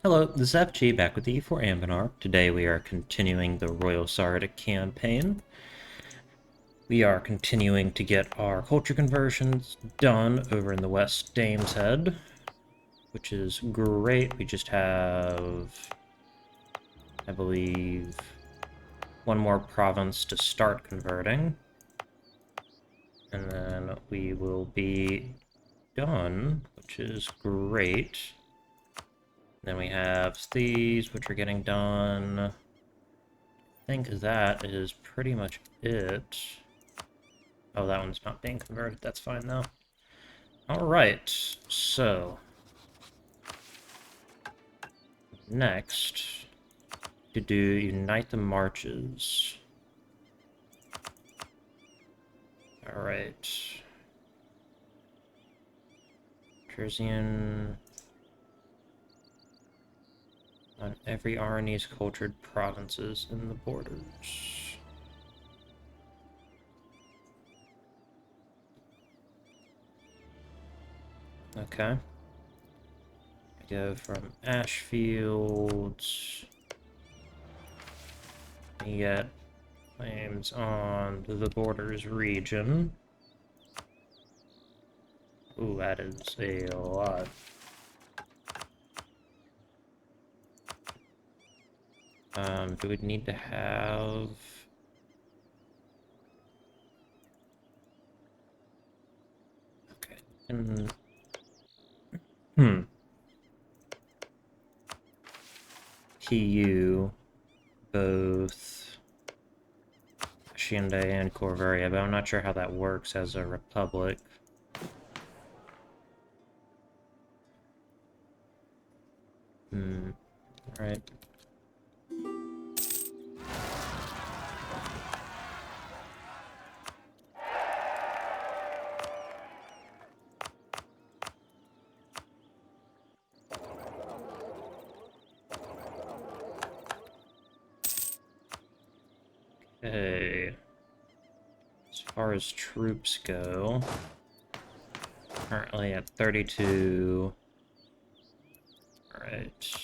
Hello, this is FG back with you for Anbennar. Today we are continuing the Roilsard campaign. We are continuing to get our culture conversions done over in the West Dame's Head, which is great. We just have, I believe, one more province to start converting. And then we will be done, which is great. Then we have these, which are getting done. I think that is pretty much it. Oh, that one's not being converted. That's fine, though. Alright, so... next, to do Unite the Marches. Alright. Terzian... on every Aranese cultured provinces in the borders. Okay. I go from Ashfields. We get claims on the borders region. Ooh, that is a lot. Do we need to have... okay, and... PU, both Hacienda and Corvaria, but I'm not sure how that works as a republic. Alright. Okay. As far as troops go, currently at 32. Alright.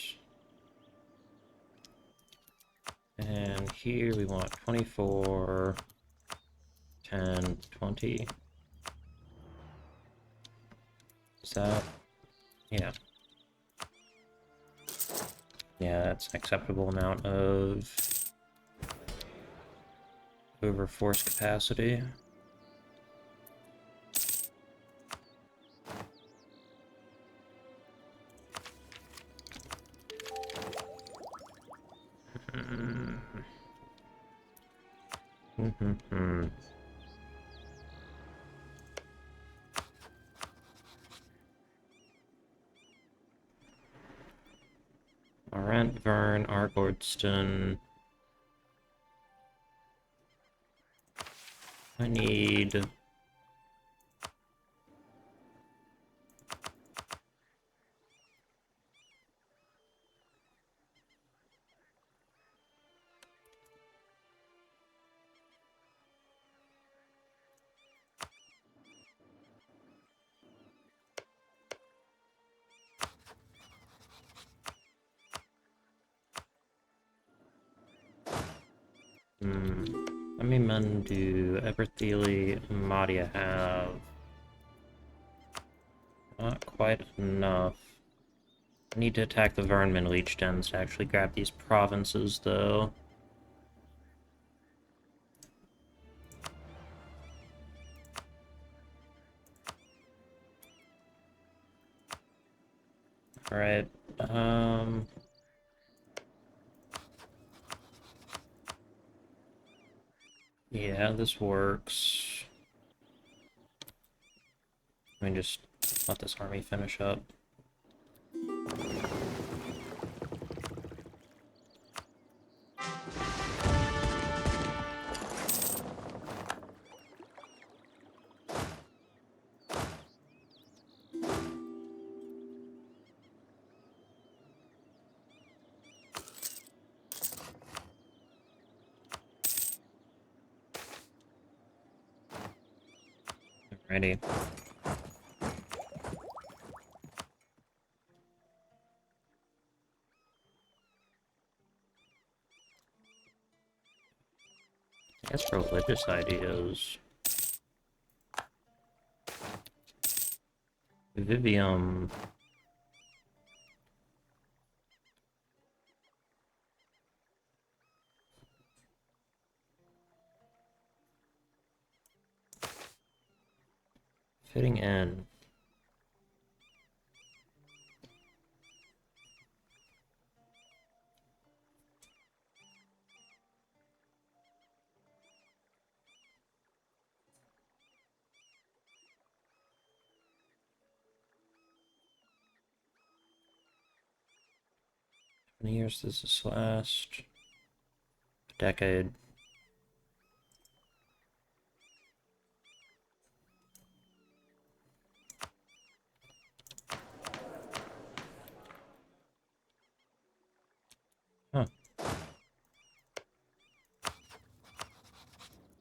And here we want 24, 10, 20. Is that... yeah. Yeah, that's an acceptable amount of overforce capacity. Lorent, Vern, Argordston. I need... how many men do Evertheli and Madia have? Not quite enough. I need to attack the Vernman Leech Dens to actually grab these provinces, though. Alright, yeah, this works. Let me just let this army finish up. Alrighty. guess religious ideas. Vivium. Fitting in. How many years does this last? A decade. Huh.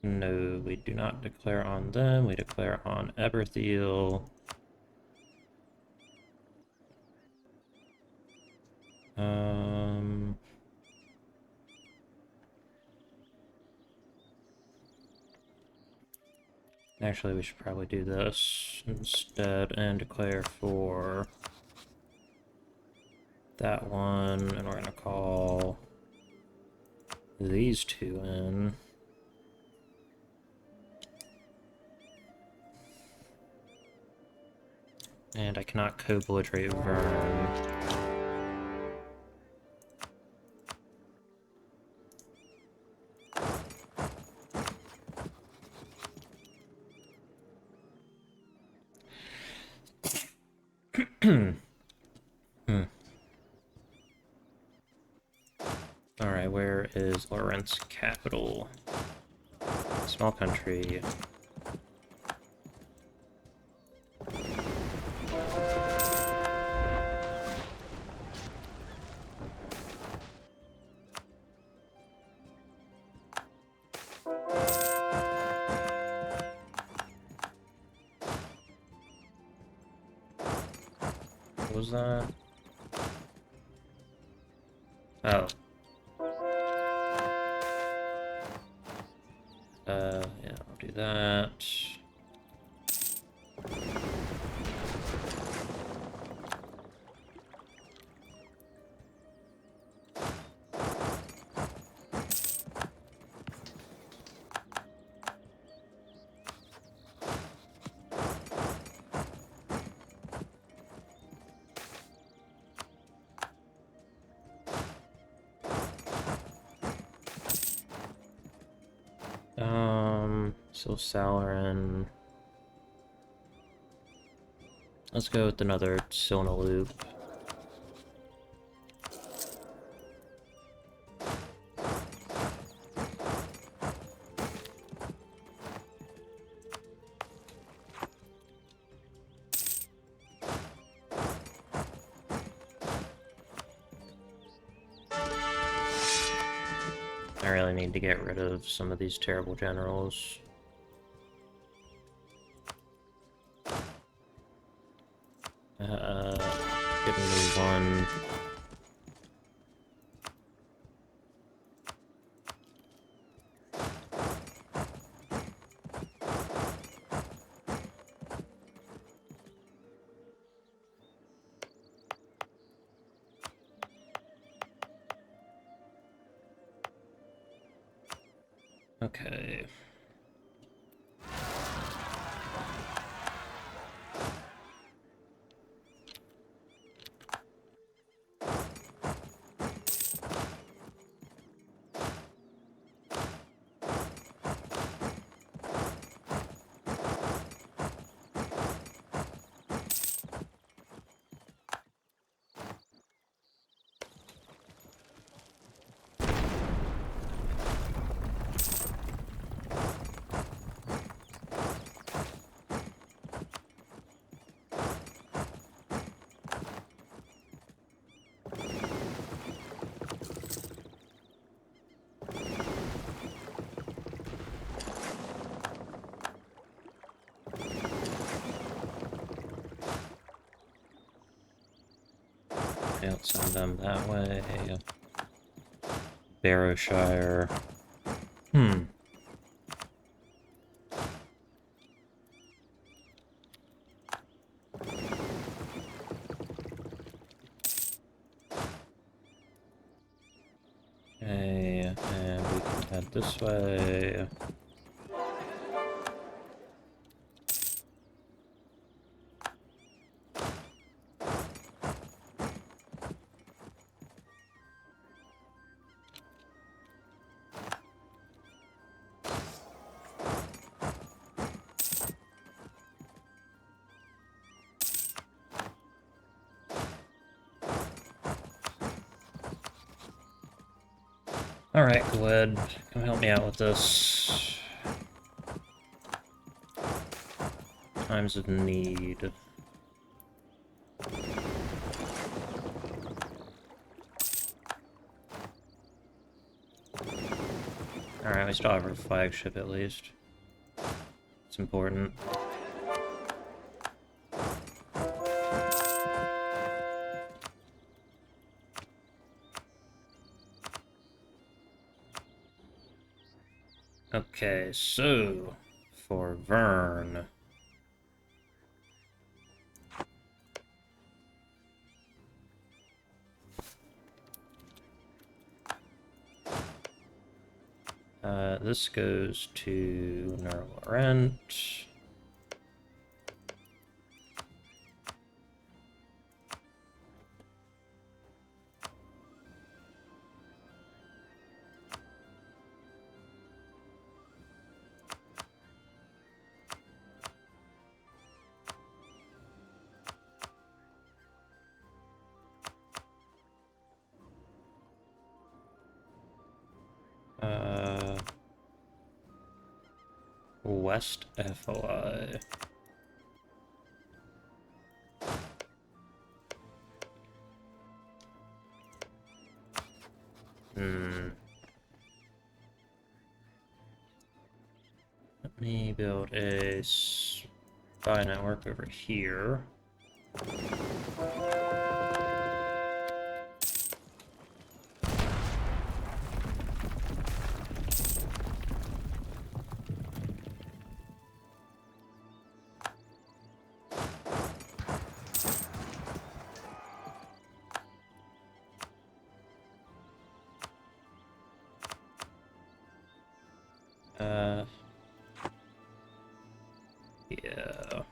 No, we do not declare on them. We declare on Eberthiel. Actually, we should probably do this instead and declare for that one, and we're gonna call these two in. And I cannot co-belligerate Vern. Alright, where is Lorent's capital? Small country. What was that? Oh. Yeah, I'll do that. So Salarin. Let's go with another Silna loop. I really need to get rid of some of these terrible generals. Give me one. Okay. Don't send them that way. Barrowshire. Okay, and we can head this way. Alright, Gled, come help me out with this. Times of need. Alright, we still have our flagship at least. It's important. Okay, so for Vern. This goes to Lorent. West FOI. Let me build a spy network over here. Yeah.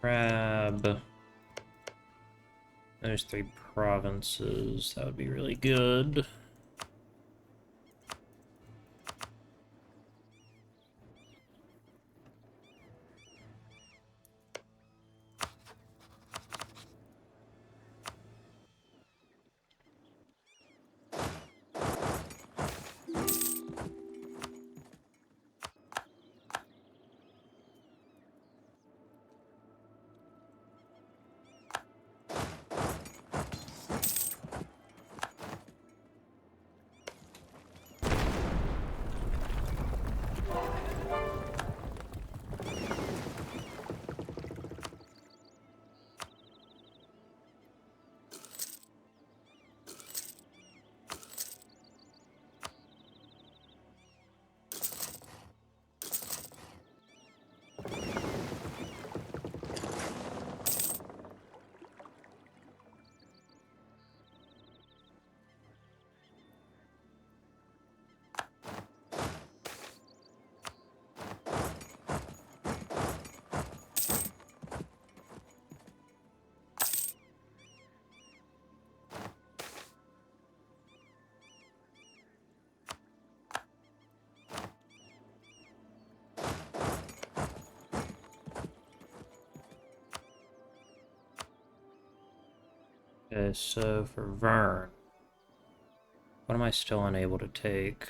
Grab those 3 provinces. That would be really good. Okay, so for Vern, what am I still unable to take?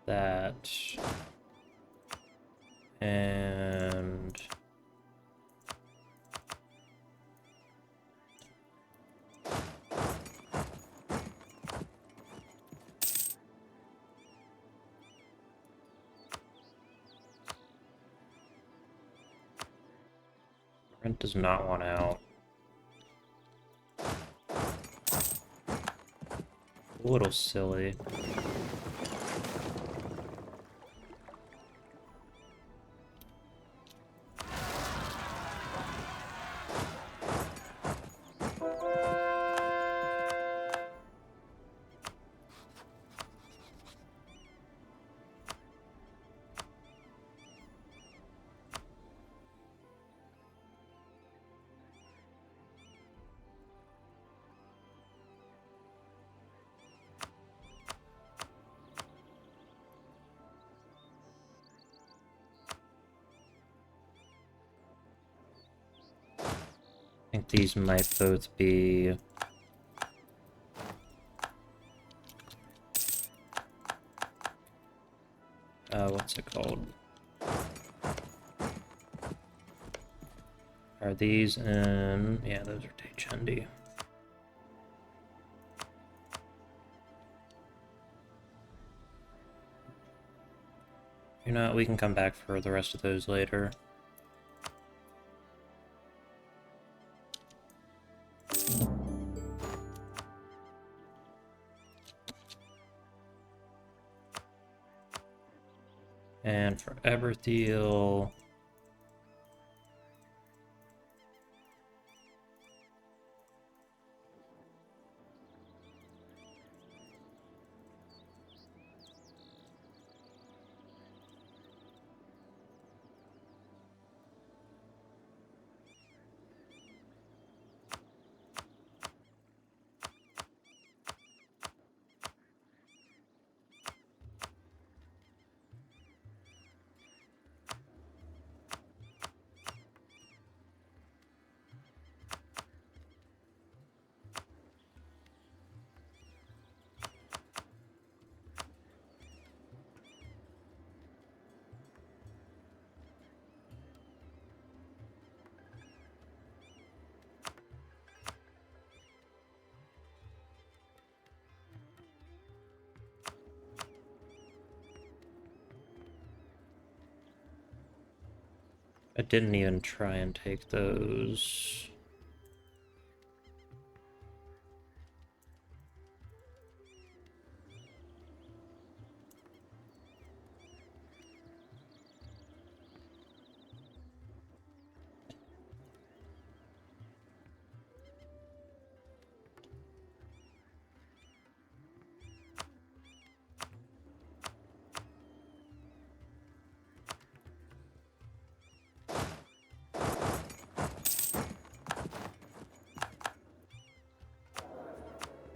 That. And Lorent does not want out. A little silly. I think these might both be... what's it called? Are these in... yeah, those are Taichendi. You know what, we can come back for the rest of those later. And for Eberthiel... I didn't even try and take those.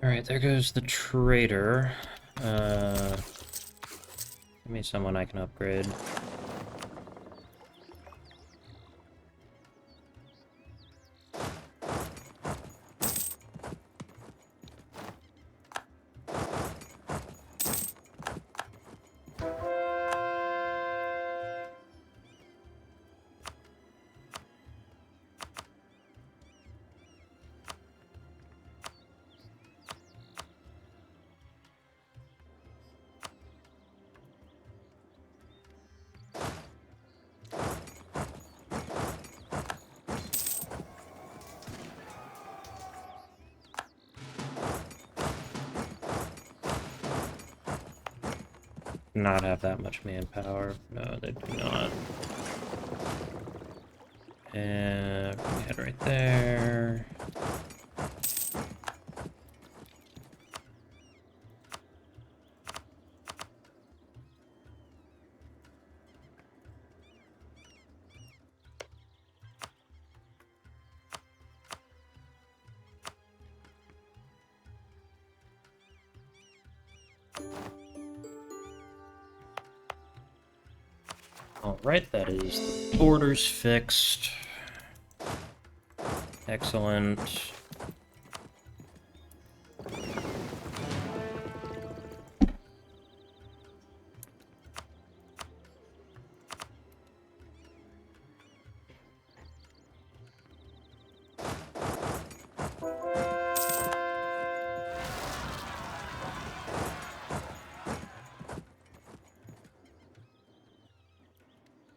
Alright, there goes the trader. Give me someone I can upgrade. Not have that much manpower. No, they do not. And we head right there. Alright, that is the borders fixed. Excellent.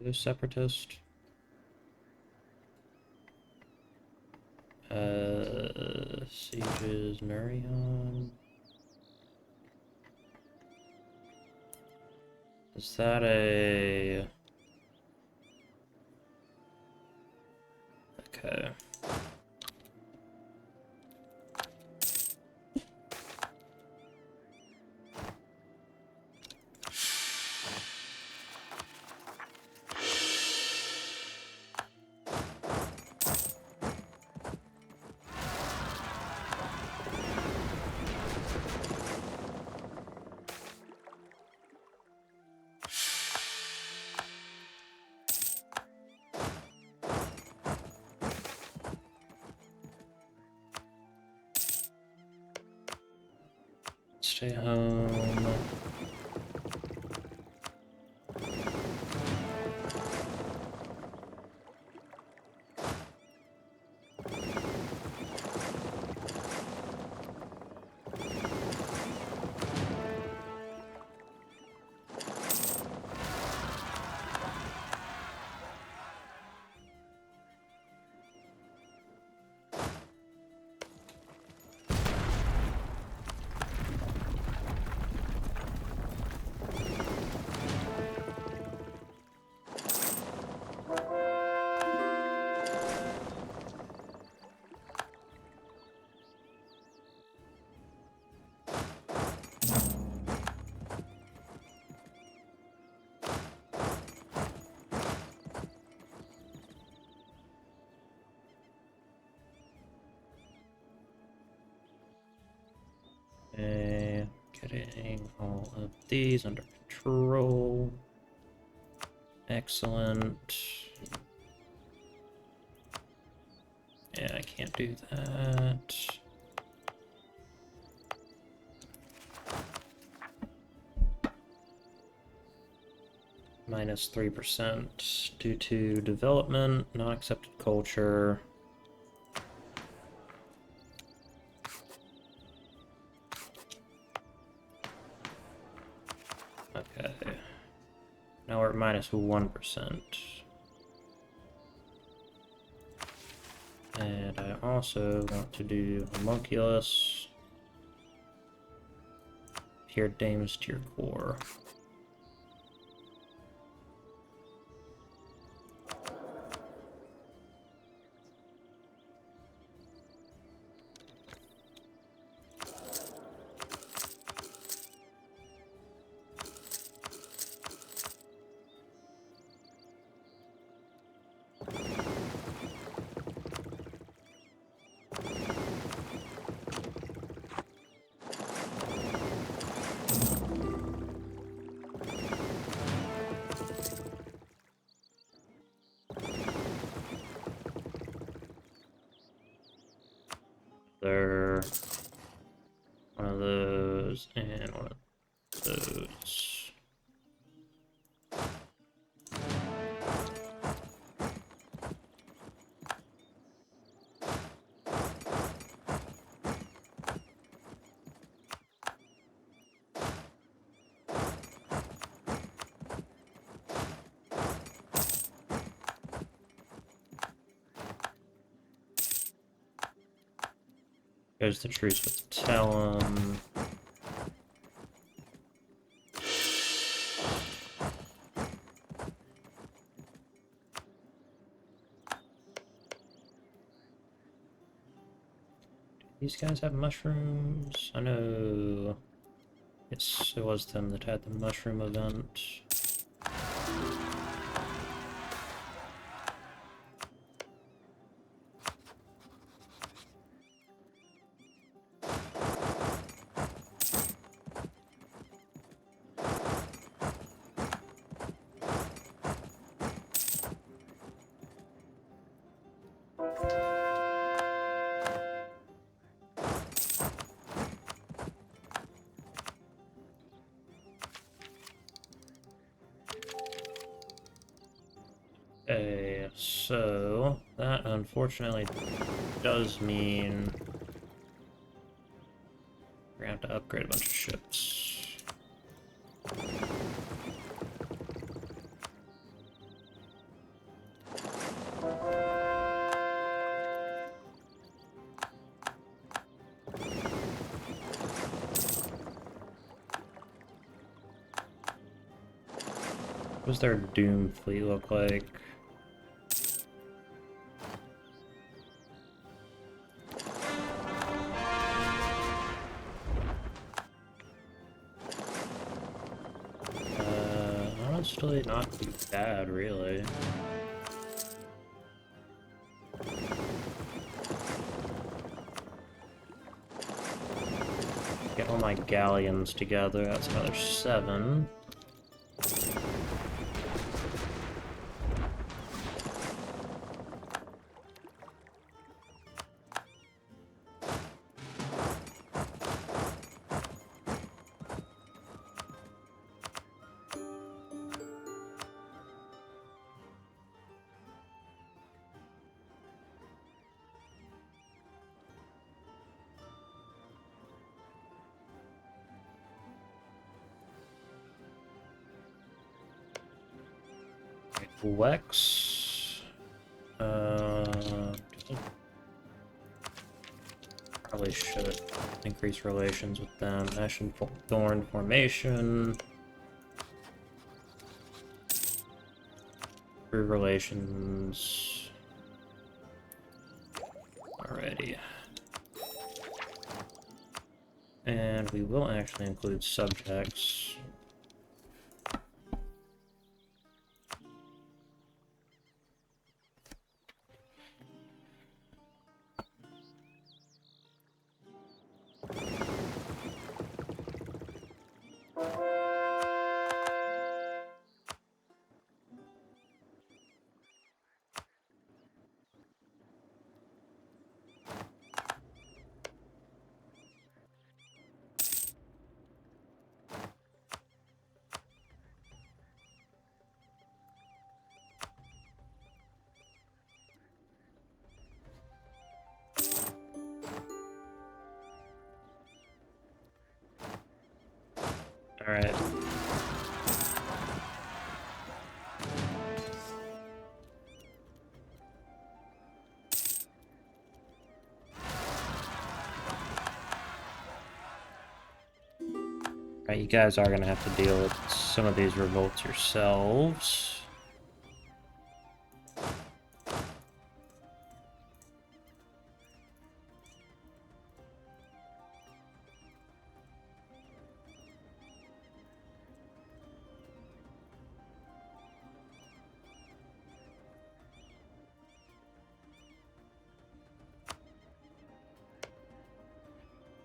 Those separatists. Sieges, Nurion. Is that a... Okay. Stay home. Okay, getting all of these under control. Excellent. Yeah, I can't do that. Minus 3% due to development, not accepted culture. Okay. Now we're at minus 1%. And I also want to do homunculus. Here, dames to your core. There, one of those, and one of those. There's the truce with Talon. These guys have mushrooms? I know. Yes, it was them that had the mushroom event. Okay, so that unfortunately does mean we're gonna have to upgrade a bunch of ships. What does their Doom fleet look like? Honestly, not too bad, really. Get all my galleons together, that's another 7. Lex. Probably should increase relations with them. Ash and Thorn formation. Through relations. Alrighty. And we will actually include subjects. Alright. Alright, you guys are gonna have to deal with some of these revolts yourselves.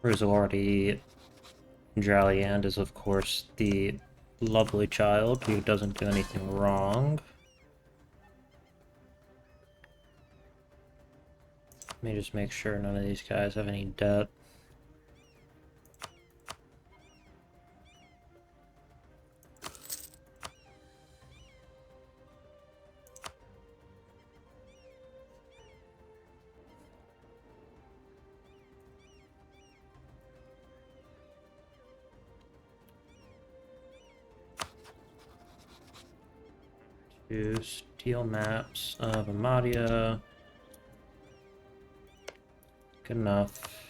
Roilsard Draliand is, of course, the lovely child who doesn't do anything wrong. Let me just make sure none of these guys have any debt. To steal maps of Amadia. Good enough.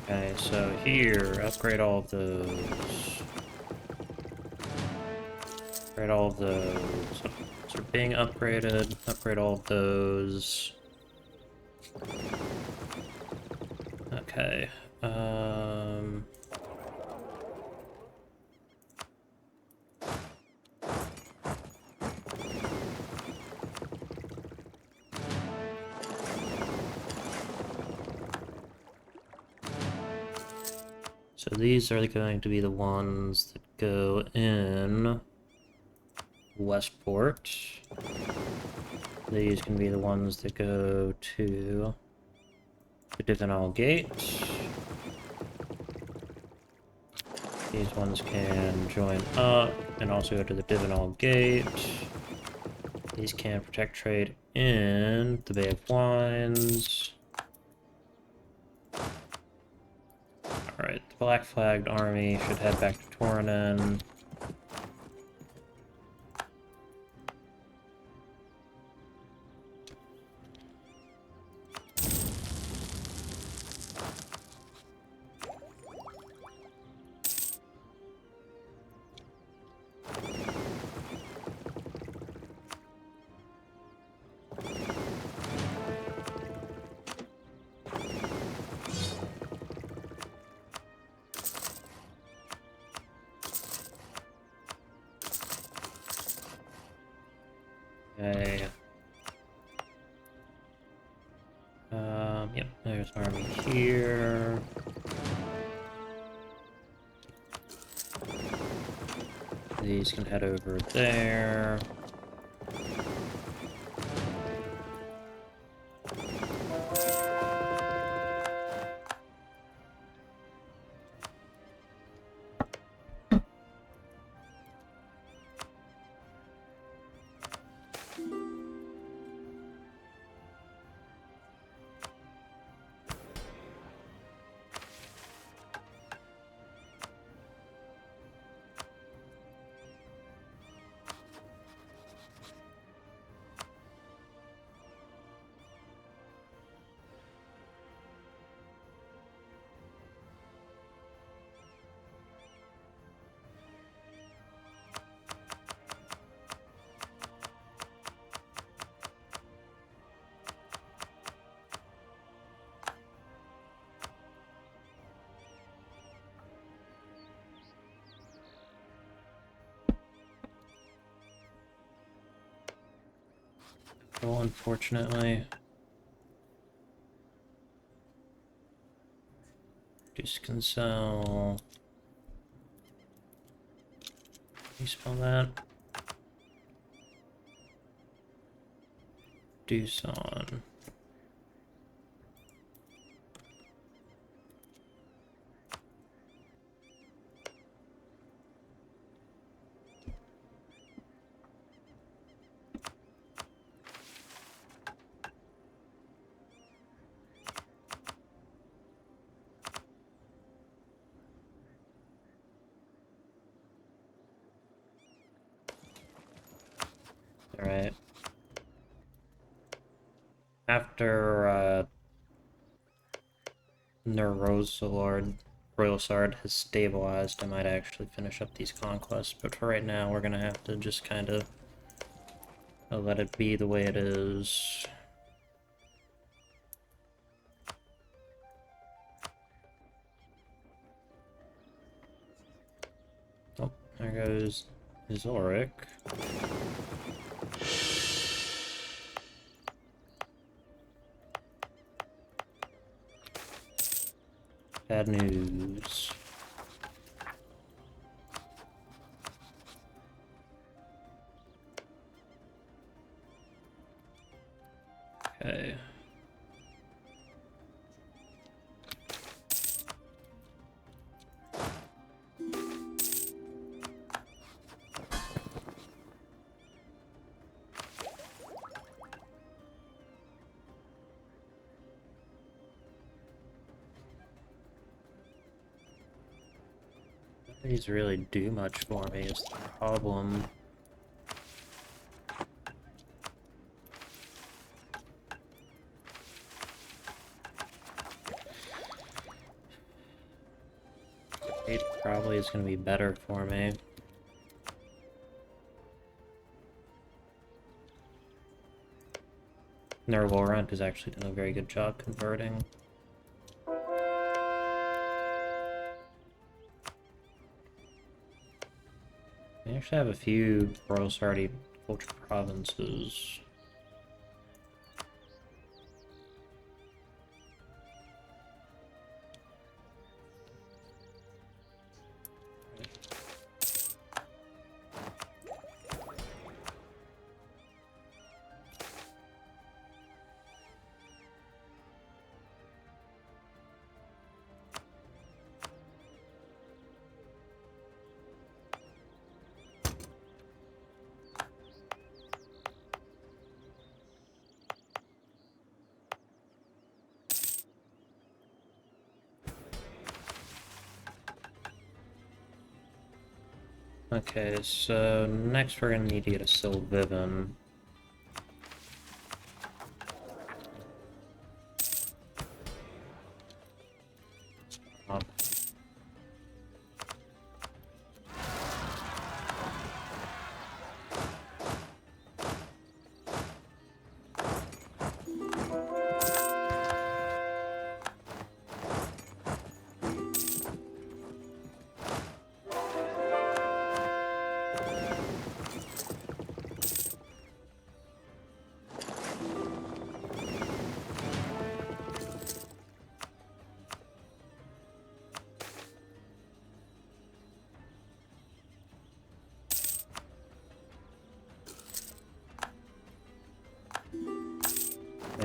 Okay, so here, upgrade all of those. Upgrade all of those. So being upgraded, upgrade all of those. Okay, so these are going to be the ones that go in Westport. These can be the ones that go to the Divinal Gate. These ones can join up and also go to the Divinal Gate. These can protect trade in the Bay of Wines. Alright, the Black Flagged Army should head back to Torinen. Okay. Yep, there's army here. These can head over there. Well, unfortunately. Just can sell. You spell that? Doosan. Alright. After Roilsard has stabilized, I might actually finish up these conquests, but for right now we're gonna have to just kind of let it be the way it is. Oh, there goes Zoric. Bad news. Okay. These really do much for me is the problem. It probably is going to be better for me. Their Lorent is actually doing a very good job converting. They actually have a few Roilsard culture provinces. Okay, so next we're gonna need to get a Sylvivan.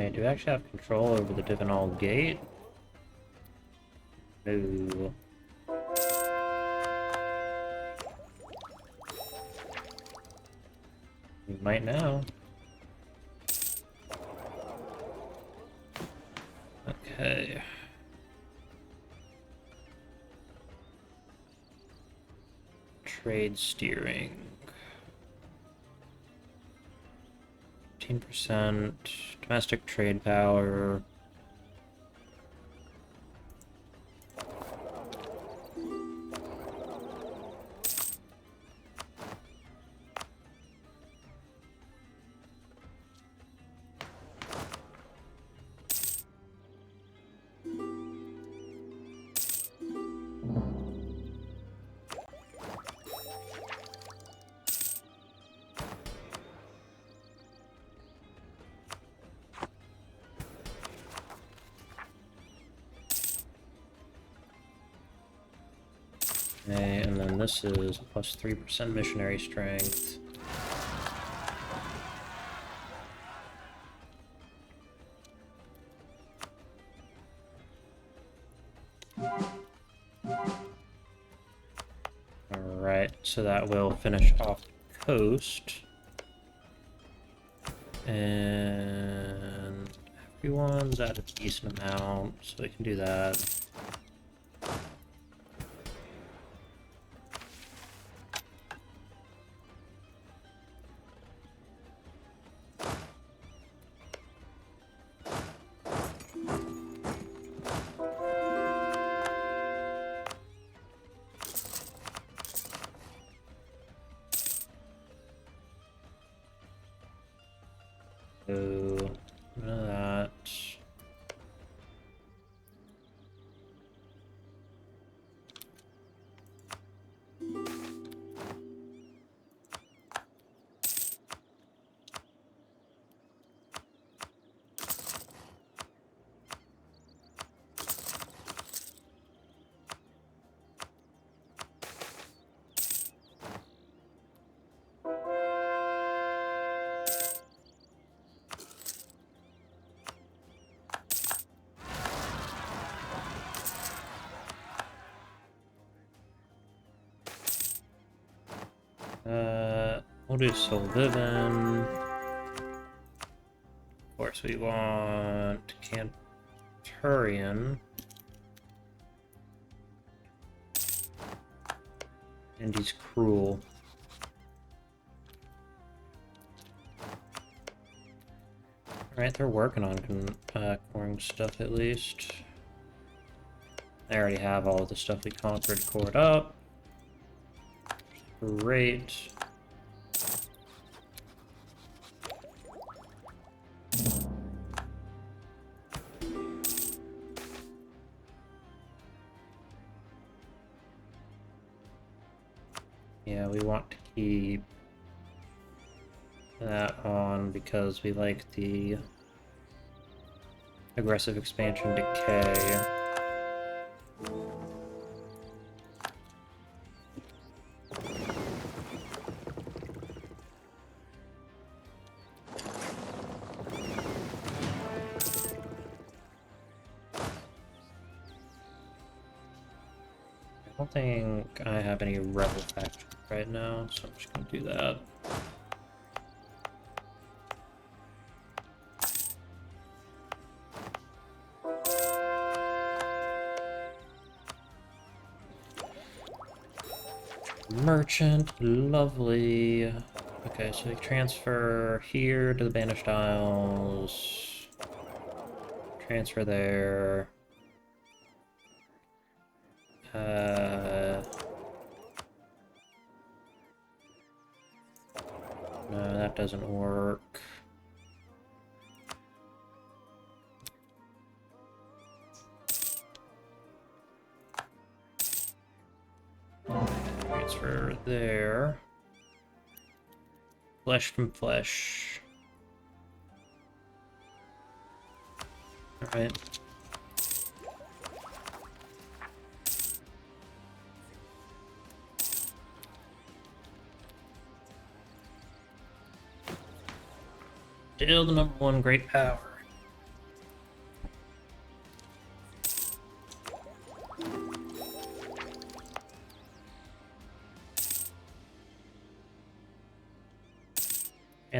Alright, do we actually have control over the Divinal Gate? No. We might now. Okay. Trade steering. 15% domestic trade power. Okay, and then this is plus 3% missionary strength. Alright, so that will finish off the coast. And everyone's at a decent amount, so we can do that. So, none of that. We'll do Soul Livin'. Of course, we want Canturian. And he's cruel. Alright, they're working on coring stuff at least. They already have all of the stuff we conquered cored up. Great. Yeah, we want to keep that on because we like the aggressive expansion decay. I don't think I have any rebel factions right now, so I'm just gonna do that. Merchant, lovely. Okay, so we transfer here to the Banished Isles. Transfer there. No, that doesn't work. Transfer there. Flesh from flesh. Alright. Still the #1 great power.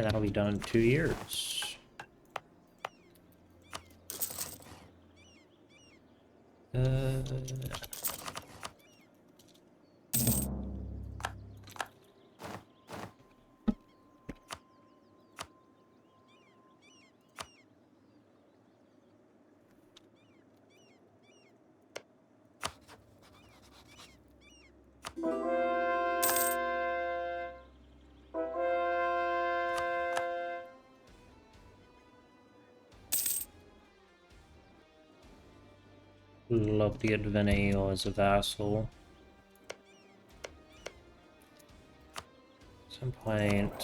And that'll be done in 2 years. Love to get Veneo as a vassal. At some point,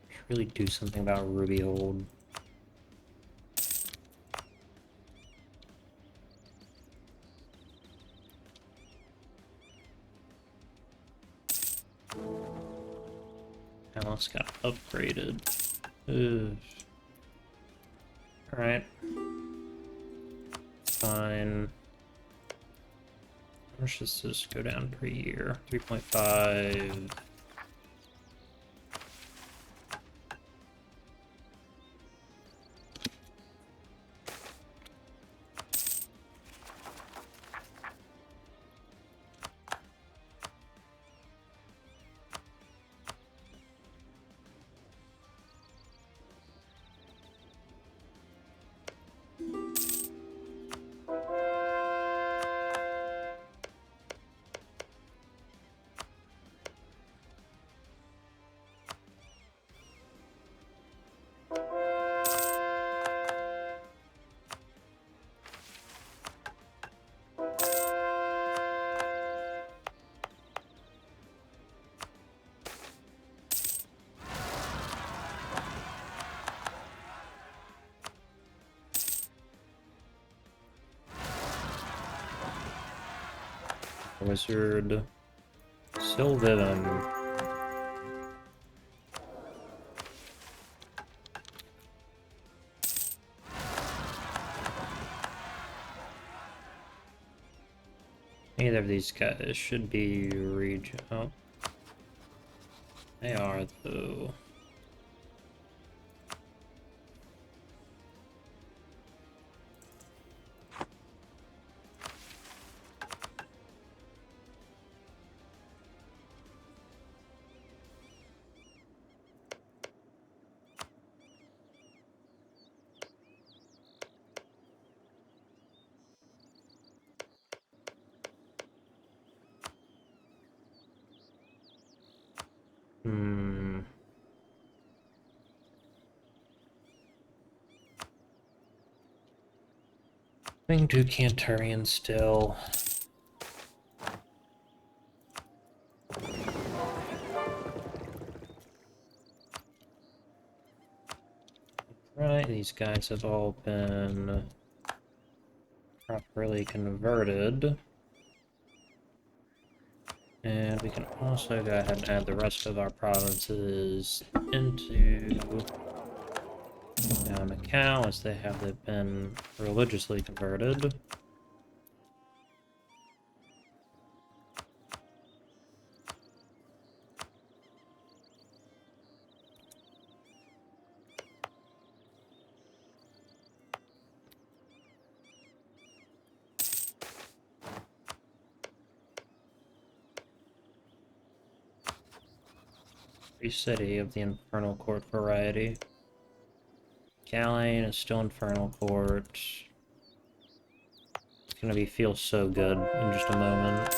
should really do something about Rubyhold. Alice got upgraded. Ugh. Alright. Fine. How much does this go down per year? 3.5. Wizard. Sylvan. Neither of these guys should be region. Oh. They are, though. Going to Canturian still. Right, these guys have all been properly converted. And we can also go ahead and add the rest of our provinces into Macau, as they have been religiously converted. Free city of the Infernal Court variety. Gallian is still Infernal Court. It's gonna feel so good in just a moment.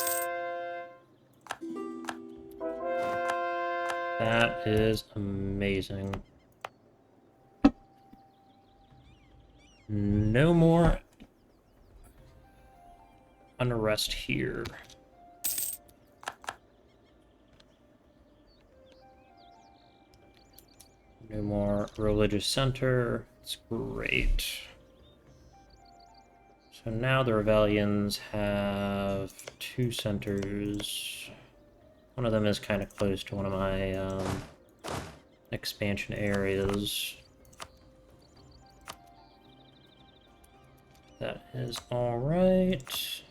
That is amazing. No more unrest here. No more religious center. It's great. So now the rebellions have 2 centers. One of them is kind of close to one of my expansion areas. That is all right.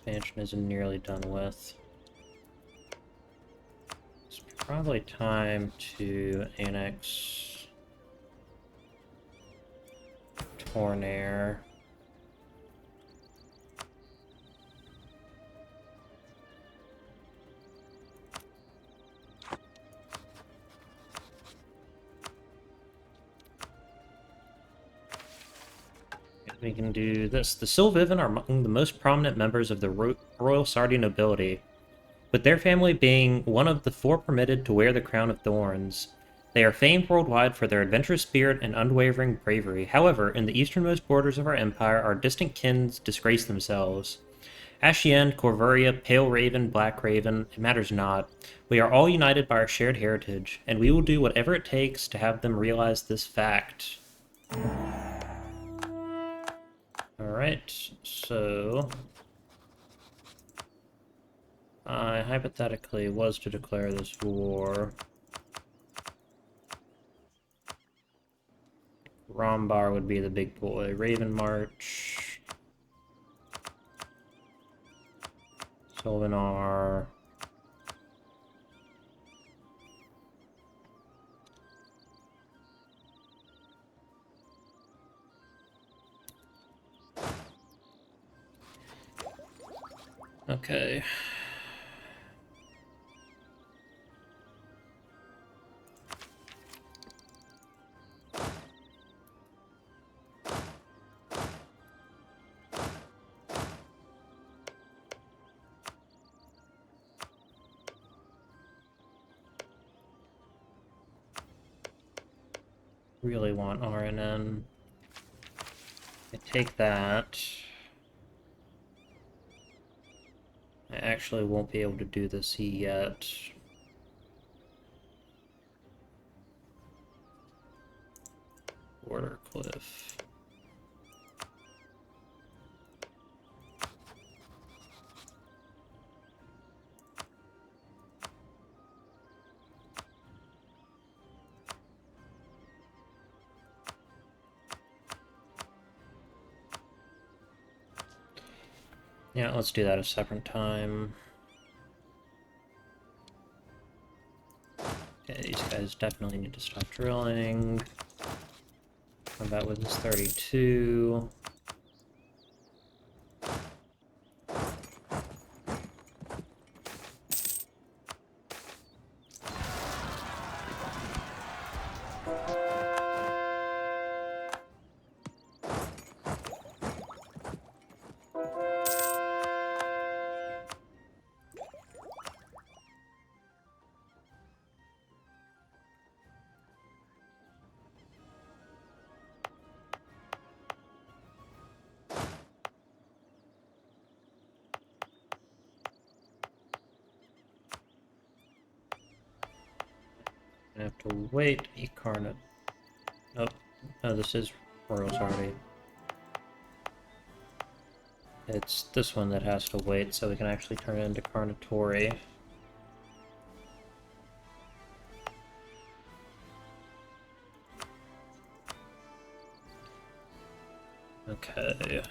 expansion isn't nearly done with. It's probably time to annex Tornair. We can do this. The Sylviven are among the most prominent members of the Roilsardy nobility, with their family being one of the 4 permitted to wear the crown of thorns. They are famed worldwide for their adventurous spirit and unwavering bravery. However, in the easternmost borders of our empire, our distant kins disgrace themselves. Ashiend, Corvuria, Pale Raven, Black Raven, it matters not. We are all united by our shared heritage, and we will do whatever it takes to have them realize this fact. Alright, so I hypothetically was to declare this war. Rombar would be the big boy. Raven March. Sylvanar. Okay. Really want RNN. I take that. I actually won't be able to do this yet. Border Cliff. Yeah, let's do that a separate time. Okay, these guys definitely need to stop drilling. Combat with this 32. I have to wait. Ecarnate. Oh, no, this is Roilsard. It's this one that has to wait, so we can actually turn it into Carnotauri. Okay.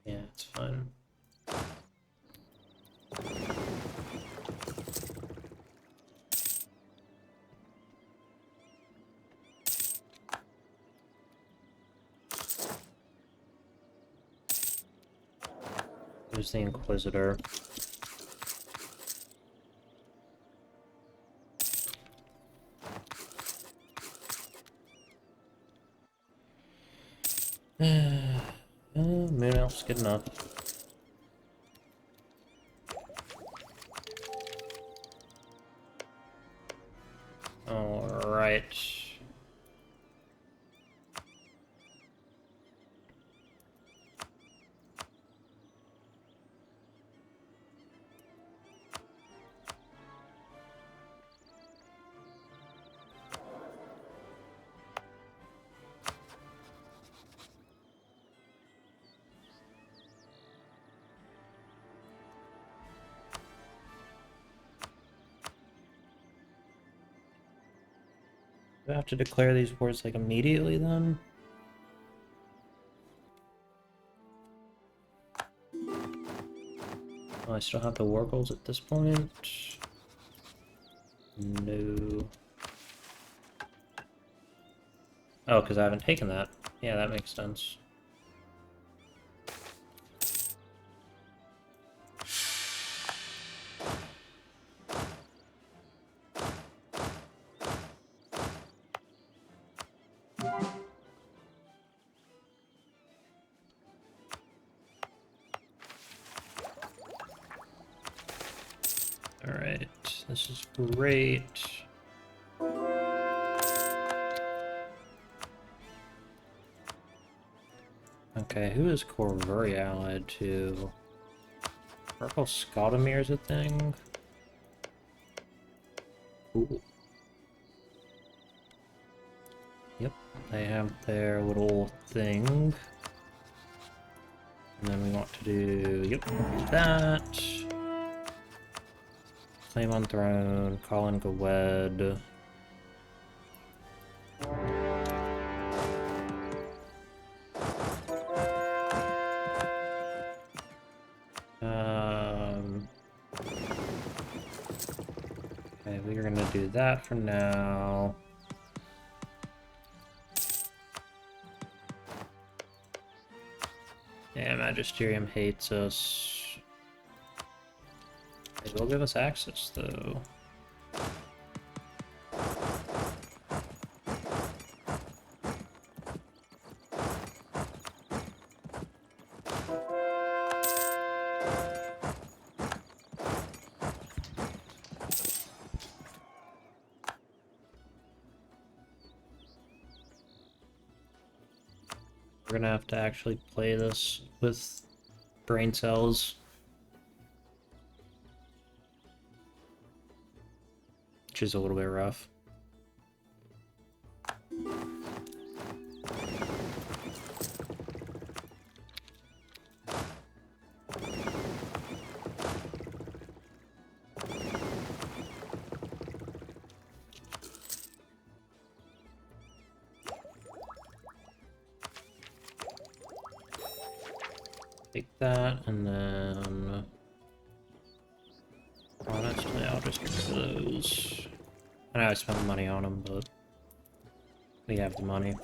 Yeah, it's fine. Who's the Inquisitor? Moon Elf's good enough. Alright. Do I have to declare these wars like immediately then? Oh, I still have the war goals at this point? No. Oh, because I haven't taken that. Yeah, that makes sense. Alright, this is great. Okay, who is Corvuri allied to? Purple Skaldamir is a thing? Ooh. Yep, they have their little thing. And then we want to do, yep, that. Claim on throne, call in Gawed. Okay, we are gonna do that for now. Yeah, Magisterium hates us. They will give us access, though. We're gonna have to actually play this with brain cells. Which is a little bit rough. Take that, and then... honestly, I'll just get rid of those. I know I spent money on them, but we have the money.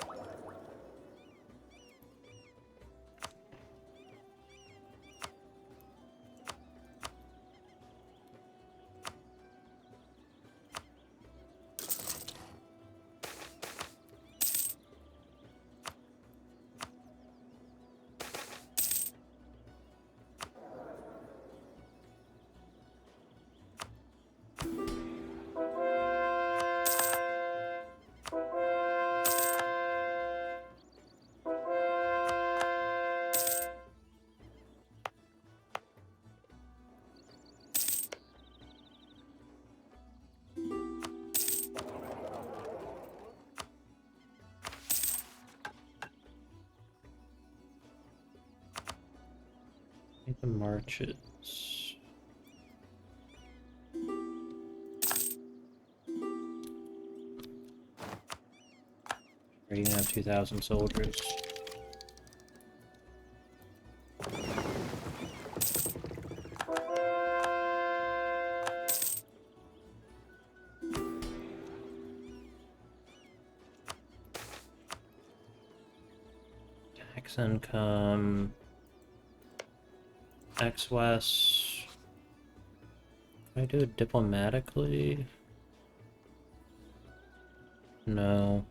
The marches. Are you gonna have 2,000 soldiers? Tax income. X-West. Can I do it diplomatically? No.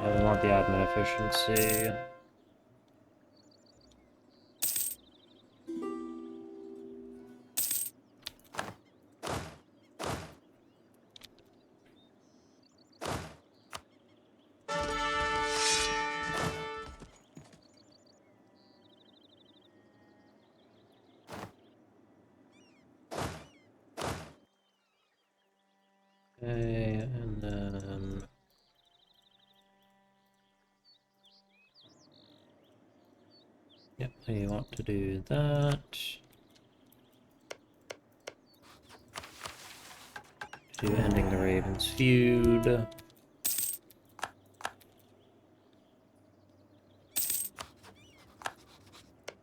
Yeah, we want the admin efficiency. Okay, and then... Yep, we want to do that. Do ending the Ravens feud.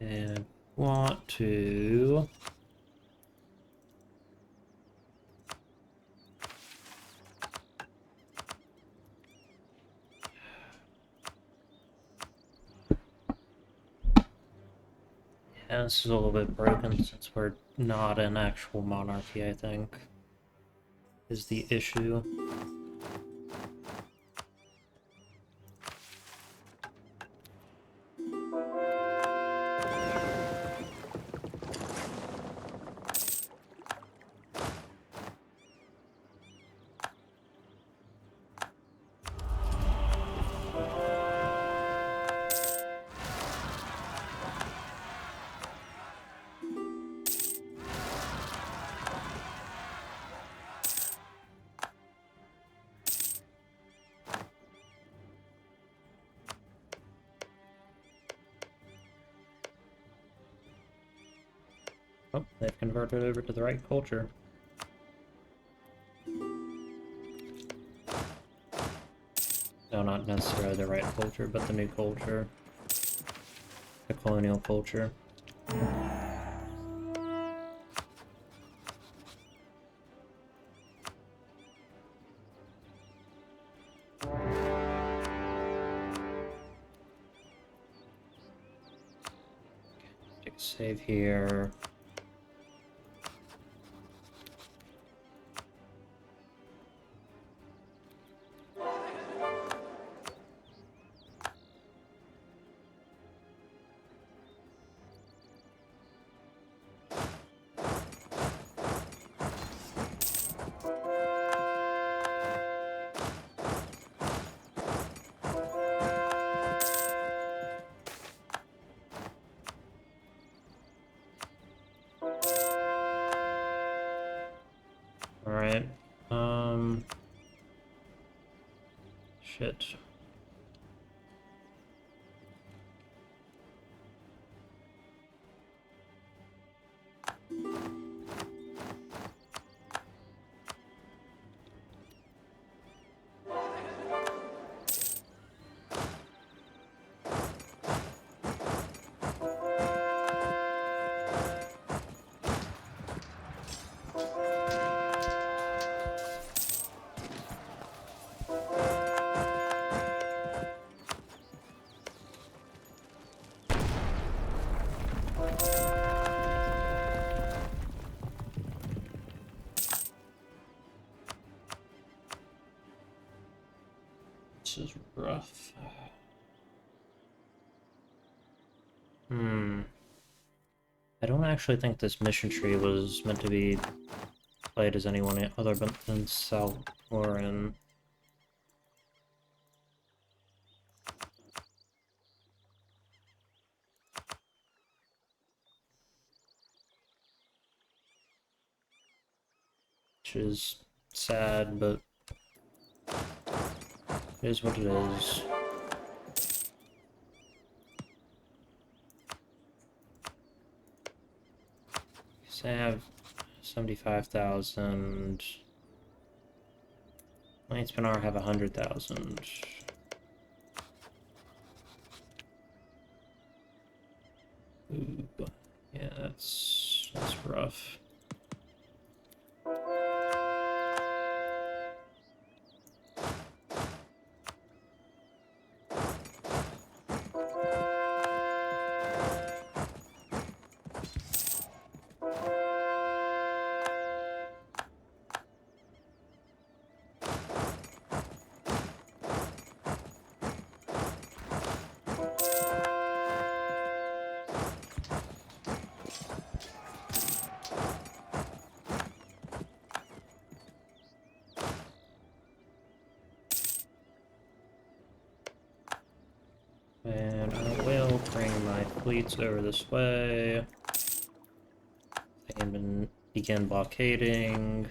And want to... Yeah, this is a little bit broken since we're not an actual monarchy, I think, is the issue. Oh, they've converted over to the right culture. No, not necessarily the right culture, but the new culture. The colonial culture. Take a save here. Alright, shit. This is rough. I don't actually think this mission tree was meant to be played as anyone other than South Lorent. Which is sad, but it is what it is. So I have 75,000. Anbennar have 100,000. Ooh, yeah, that's rough. And I will bring my fleets over this way. And begin blockading.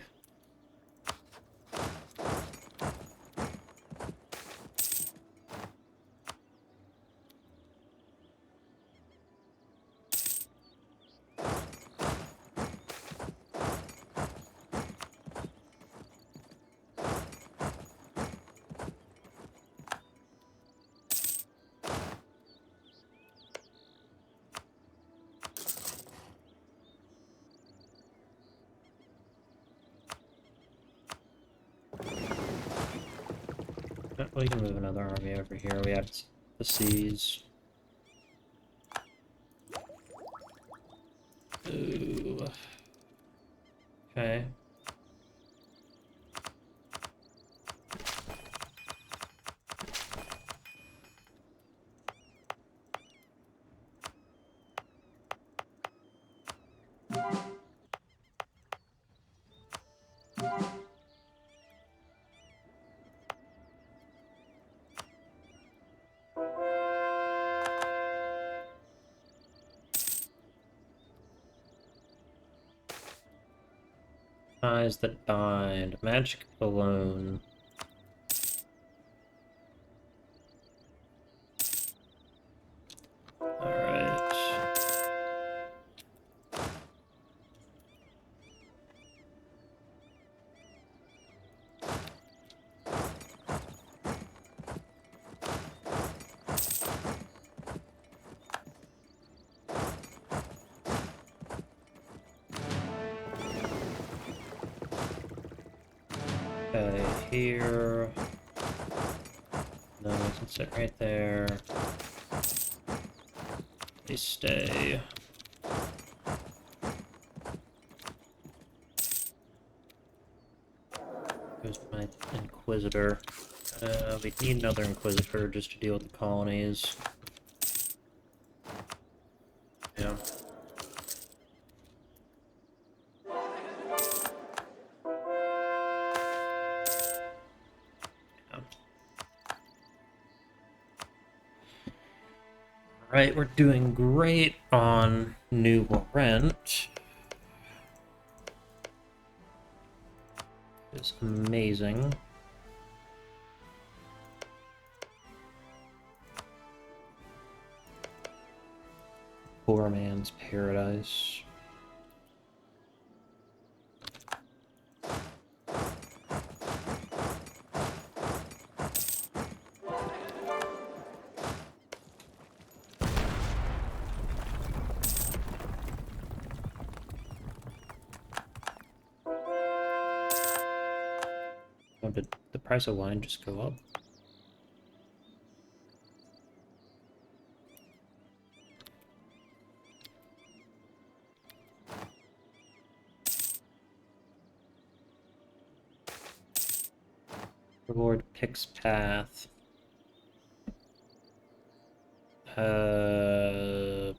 We can move another army over here. We have the seas. Ooh. Okay. Eyes that bind. Magic alone. Alright. Okay, here. No, we can sit right there. They stay. Here's my Inquisitor. We need another Inquisitor just to deal with the colonies. Yeah. Alright, we're doing great on New Lorent. It's amazing. Poor man's paradise. Oh, did the price of wine just go up? Reward picks path. Burn.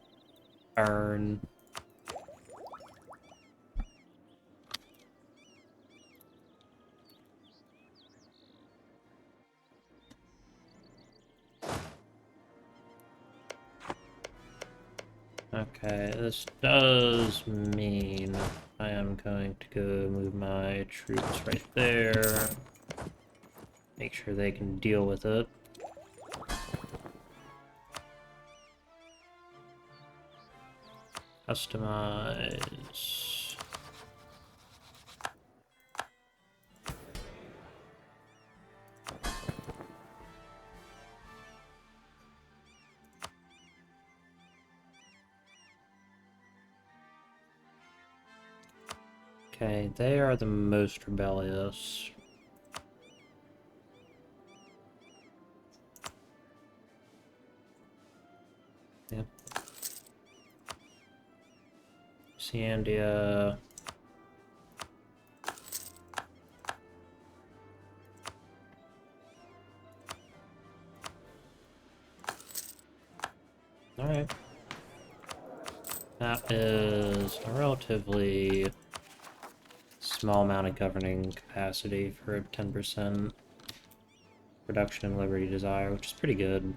Okay, this does mean I am going to go move my troops right there. Make sure they can deal with it. Customize. Okay, they are the most rebellious. Yep. Sandia. Alright. That is a relatively small amount of governing capacity for a 10% reduction in liberty desire, which is pretty good.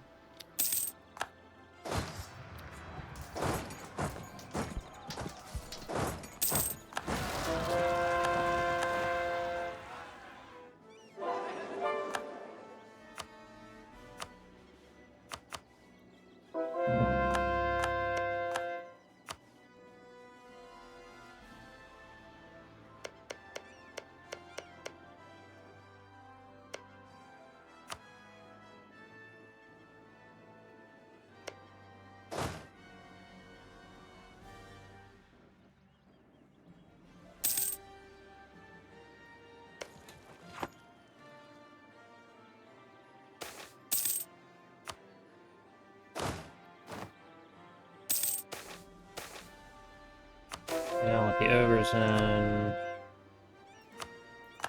Yeah, let the ogres in.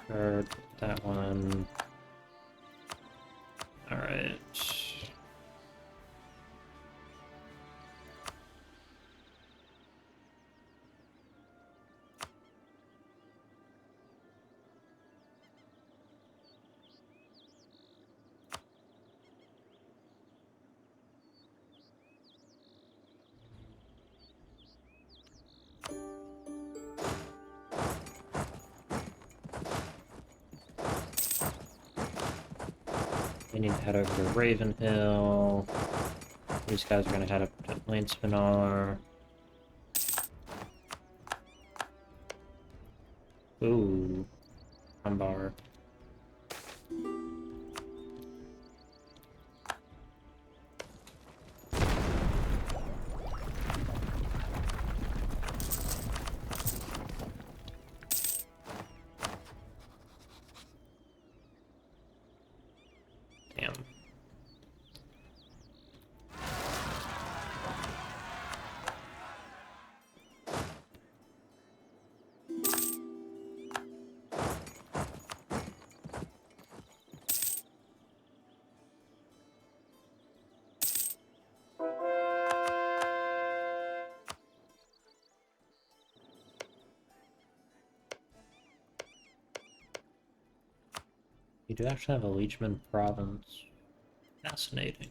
Or that one. Alright. We need to head over to Ravenhill. These guys are gonna head up to Anbennar. Ooh, Ambar. Damn. You do actually have a Leechman province. Fascinating.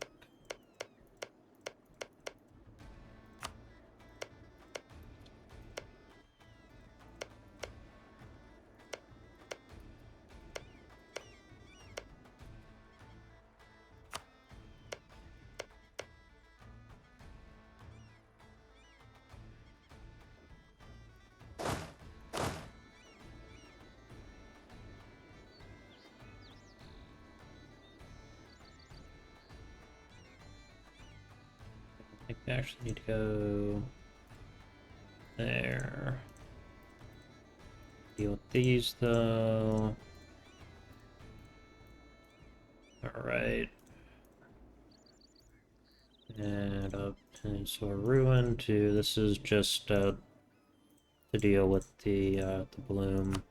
I think we actually need to go there. Deal with these though. Alright. And up Peninsula Ruin to this is just to deal with the bloom.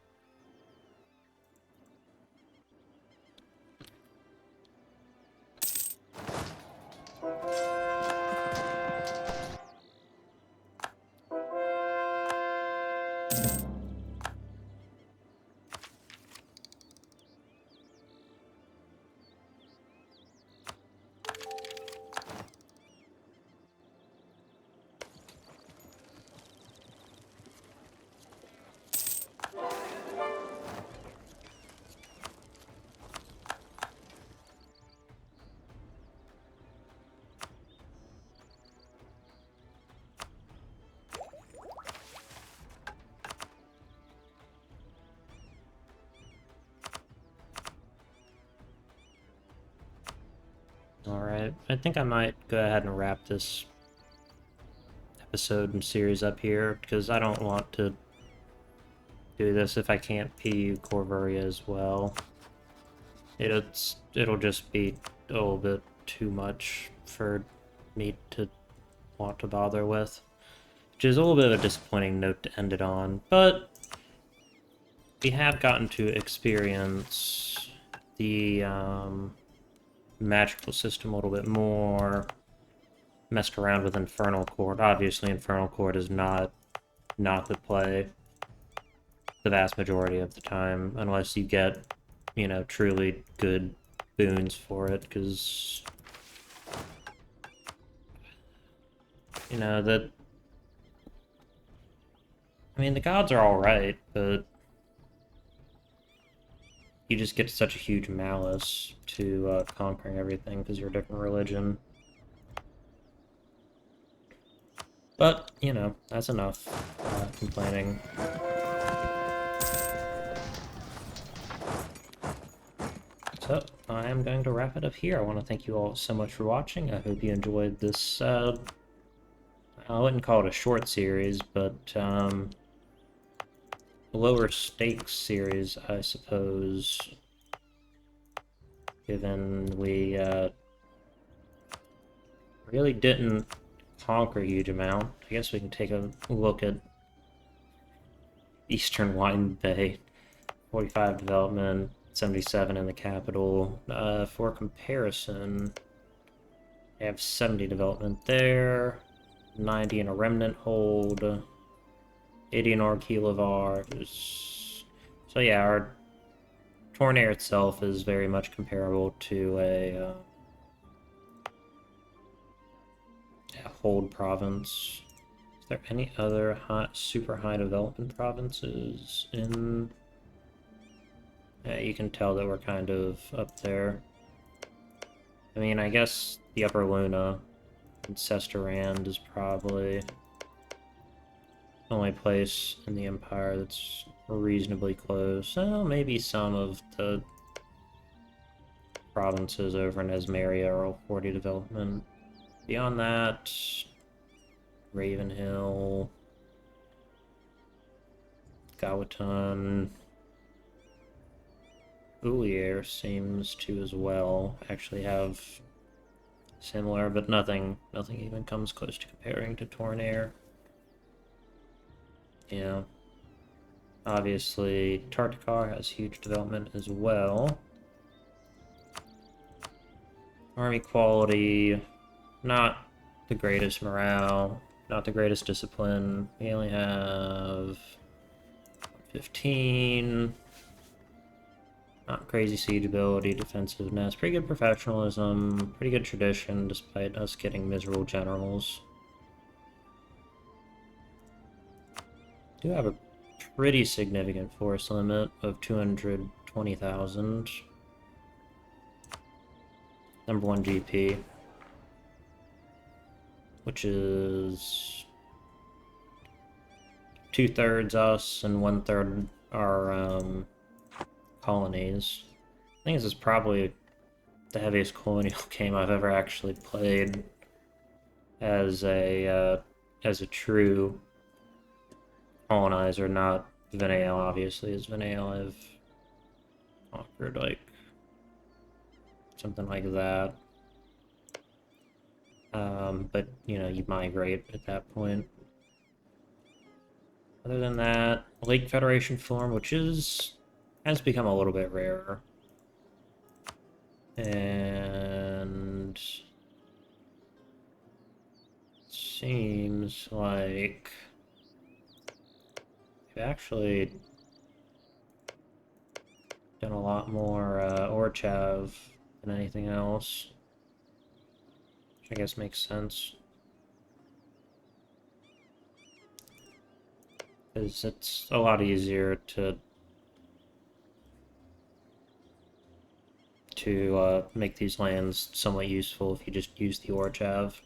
Alright, I think I might go ahead and wrap this episode and series up here, because I don't want to do this if I can't PU Corvaria as well. It'll just be a little bit too much for me to want to bother with. Which is a little bit of a disappointing note to end it on, but we have gotten to experience the magical system a little bit more, messed around with Infernal Court. Obviously, Infernal Court is not the play the vast majority of the time, unless you get, you know, truly good boons for it, because, you know, that... I mean, the gods are alright, but you just get such a huge malice to conquering everything because you're a different religion. But, you know, that's enough complaining. So, I am going to wrap it up here. I want to thank you all so much for watching. I hope you enjoyed this, I wouldn't call it a short series, but, lower stakes series, I suppose, given we, really didn't conquer a huge amount. I guess we can take a look at Eastern Wine Bay, 45 development, 77 in the capital. For comparison, they have 70 development there, 90 in a remnant hold, 80 in Orkilavar. So yeah, our Tornair itself is very much comparable to a hold province. Is there any other super high development provinces in... Yeah, you can tell that we're kind of up there. I mean, I guess the Upper Luna and Sesterand is probably the only place in the Empire that's reasonably close. Well, maybe some of the provinces over in Esmeria are all 40 development. Beyond that, Ravenhill, Gawaton, Ulier seems to as well actually have similar, but nothing even comes close to comparing to Tornair. Yeah. Obviously, Tartakar has huge development as well. Army quality, not the greatest morale, not the greatest discipline. We only have 15. Not crazy siege ability, defensiveness, pretty good professionalism, pretty good tradition, despite us getting miserable generals. Do have a pretty significant force limit of 220,000. Number 1 GP, which is 2/3 us and 1/3 our colonies. I think this is probably the heaviest colonial game I've ever actually played as a true colonizer, not Venael, obviously. As Venael, I've conquered like something like that. But you know, you migrate at that point. Other than that, Lake Federation form, which has become a little bit rarer. And seems like we've actually done a lot more Orchav than anything else, which I guess makes sense. Because it's a lot easier to make these lands somewhat useful if you just use the Orchav.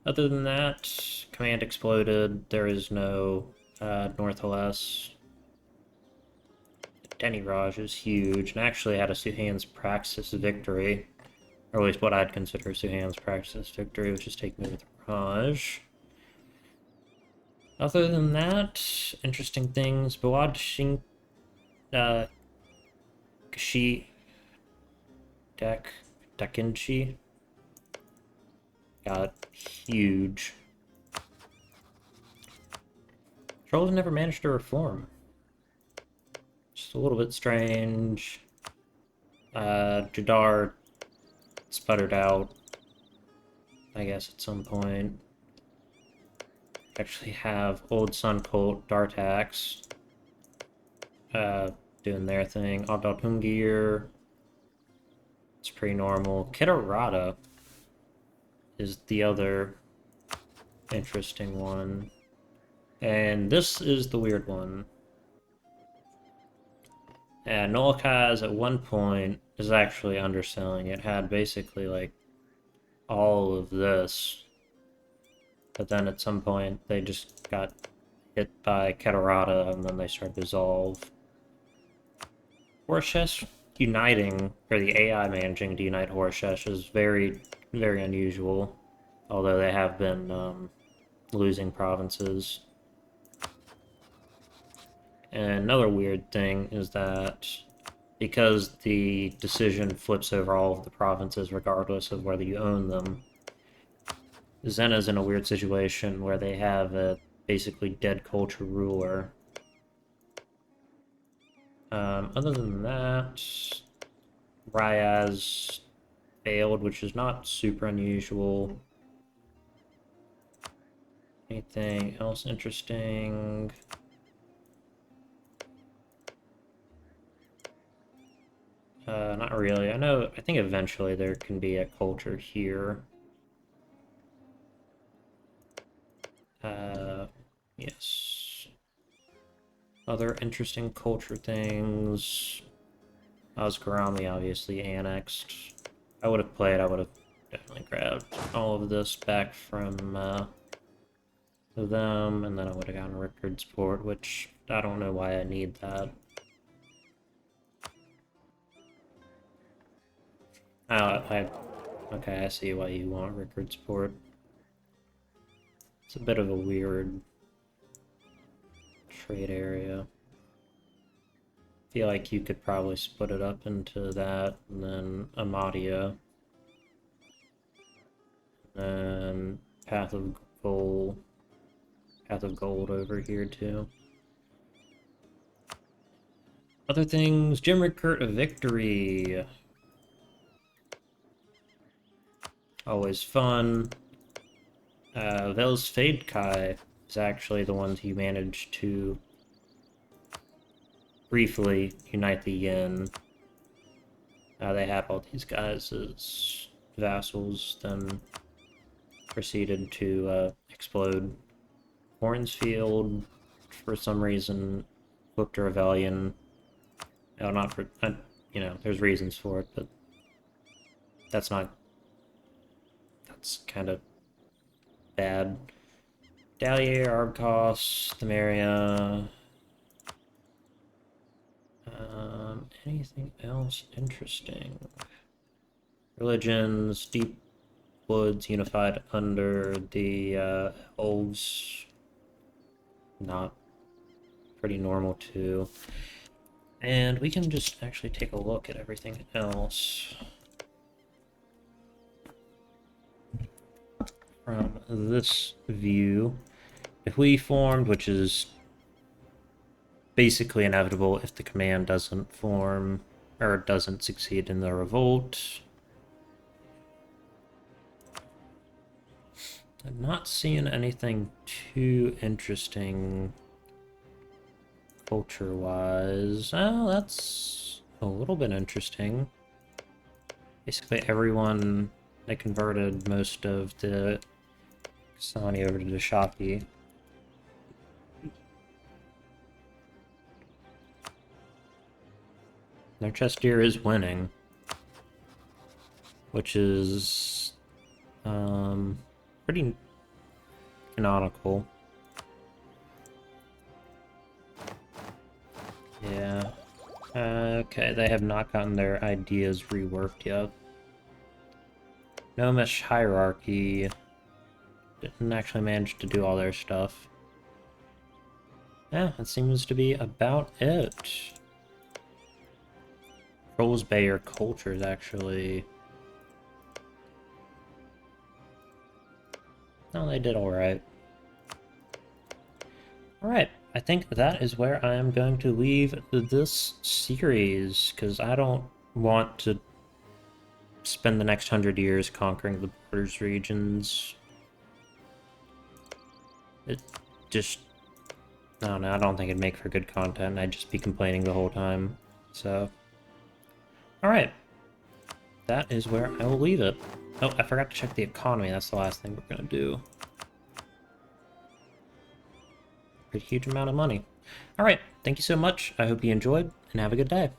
Other than that, command exploded. There is no North LS. Denny Raj is huge, and actually had a Suhan's Praxis victory, or at least what I'd consider Suhan's Praxis victory, which is taking over the Raj. Other than that, interesting things. Bawad Shing, Kashi, Dakinchi got huge. Trolls never managed to reform. Just a little bit strange. Jadar sputtered out, I guess, at some point. Actually have Old Sun Cult, Dartax, doing their thing. Abdaltungir, it's pretty normal. Kitarada is the other interesting one. And this is the weird one. And Nolkaz at one point is actually underselling. It had basically like all of this. But then at some point they just got hit by Katarada and then they started to dissolve. Horseshesh uniting, or the AI managing to unite Horseshesh is very, very unusual. Although they have been losing provinces. And another weird thing is that because the decision flips over all of the provinces regardless of whether you own them, Zena's in a weird situation where they have a basically dead culture ruler Other than that, Ryaz failed, which is not super unusual. Anything else interesting? Not really. I think eventually there can be a culture here. Yes. Other interesting culture things. Osgarami obviously annexed. I would have definitely grabbed all of this back from them, and then I would have gotten Rickard's port, which I don't know why I need that. Okay, I see why you want Rickard's port. It's a bit of a weird trade area. Feel like you could probably split it up into that, and then Amadia, and Path of Gold over here too. Other things, Jim Rickert of Victory. Always fun. Vels Fadekai is actually the ones you managed to briefly unite the Yin. They had all these guys as vassals, then proceeded to explode Hornsfield for some reason, flipped a rebellion. No, not for, you know, there's reasons for it, but that's kind of bad. Dallier, Arbkos, Themaria. Anything else interesting? Religions, Deep Woods unified under the Elves. Not pretty normal too. And we can just actually take a look at everything else from this view. If we formed, which is basically inevitable if the command doesn't form or doesn't succeed in the revolt. I'm not seeing anything too interesting culture-wise. Oh, that's a little bit interesting. Basically everyone, they converted most of the Kasani over to the Shaki. Their Chestier is winning, which is pretty canonical. Yeah. Okay, they have not gotten their ideas reworked yet. Gnomish hierarchy didn't actually manage to do all their stuff. Yeah, that seems to be about it. Trolls Bayer culture is actually... No, they did alright. Alright, I think that is where I am going to leave this series, because I don't want to spend the next 100 years conquering the borders regions. It just... I don't know, I don't think it'd make for good content. I'd just be complaining the whole time. So... Alright. That is where I will leave it. Oh, I forgot to check the economy. That's the last thing we're going to do. Pretty huge amount of money. Alright, thank you so much. I hope you enjoyed, and have a good day.